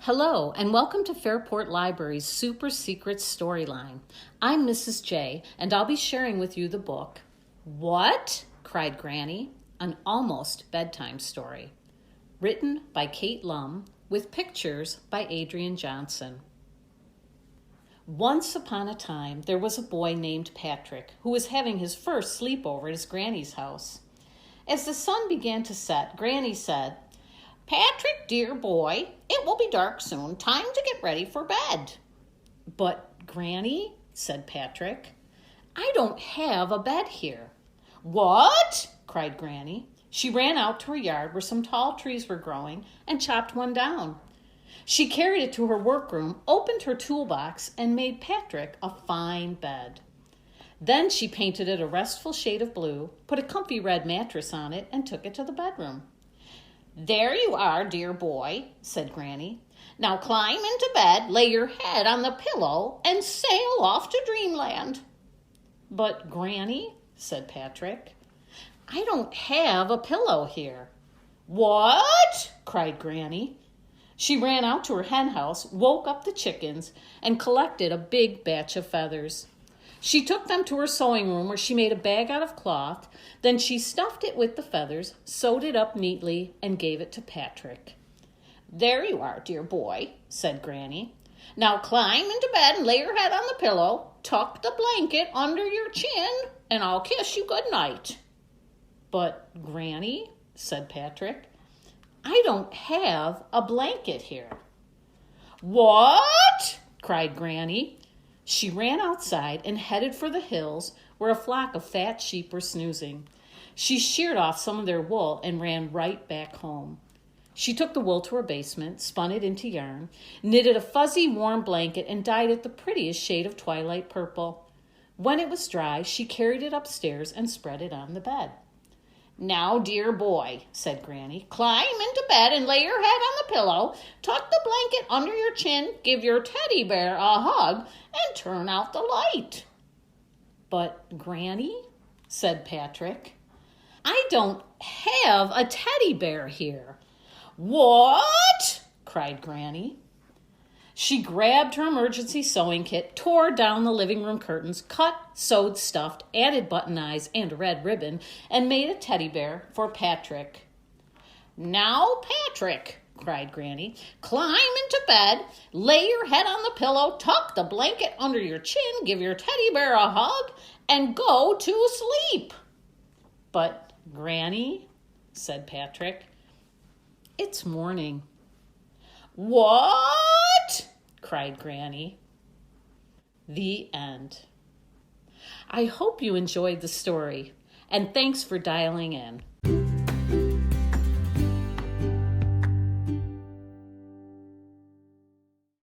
Hello, and welcome to Fairport Library's Super Secret Storyline. I'm Mrs. J, and I'll be sharing with you the book, What? Cried Granny, an Almost Bedtime Story, written by Kate Lum, with pictures by Adrian Johnson. Once upon a time, there was a boy named Patrick who was having his first sleepover at his granny's house. As the sun began to set, Granny said, "Patrick, dear boy, it will be dark soon. Time to get ready for bed." "But, Granny," said Patrick, "I don't have a bed here." "What?" cried Granny. She ran out to her yard where some tall trees were growing and chopped one down. She carried it to her workroom, opened her toolbox, and made Patrick a fine bed. Then she painted it a restful shade of blue, put a comfy red mattress on it, and took it to the bedroom. "There you are, dear boy," said Granny. "Now climb into bed, lay your head on the pillow, and sail off to dreamland." "But, Granny," said Patrick, "I don't have a pillow here." "What?" cried Granny. She ran out to her hen house, woke up the chickens, and collected a big batch of feathers. She took them to her sewing room where she made a bag out of cloth. Then she stuffed it with the feathers, sewed it up neatly, and gave it to Patrick. "There you are, dear boy," said Granny. "Now climb into bed and lay your head on the pillow, tuck the blanket under your chin, and I'll kiss you good night." "But, Granny," said Patrick, "I don't have a blanket here." "What?" cried Granny. She ran outside and headed for the hills where a flock of fat sheep were snoozing. She sheared off some of their wool and ran right back home. She took the wool to her basement, spun it into yarn, knitted a fuzzy, warm blanket, and dyed it the prettiest shade of twilight purple. When it was dry, she carried it upstairs and spread it on the bed. "Now, dear boy," said Granny, "climb into bed and lay your head on the pillow, tuck the blanket under your chin, give your teddy bear a hug, and turn out the light." "But, Granny," said Patrick, "I don't have a teddy bear here." "What?" cried Granny. She grabbed her emergency sewing kit, tore down the living room curtains, cut, sewed, stuffed, added button eyes and a red ribbon, and made a teddy bear for Patrick. "Now, Patrick," cried Granny, "climb into bed, lay your head on the pillow, tuck the blanket under your chin, give your teddy bear a hug, and go to sleep." "But, Granny," said Patrick, "it's morning." "What?" cried Granny. The end. I hope you enjoyed the story, and thanks for dialing in.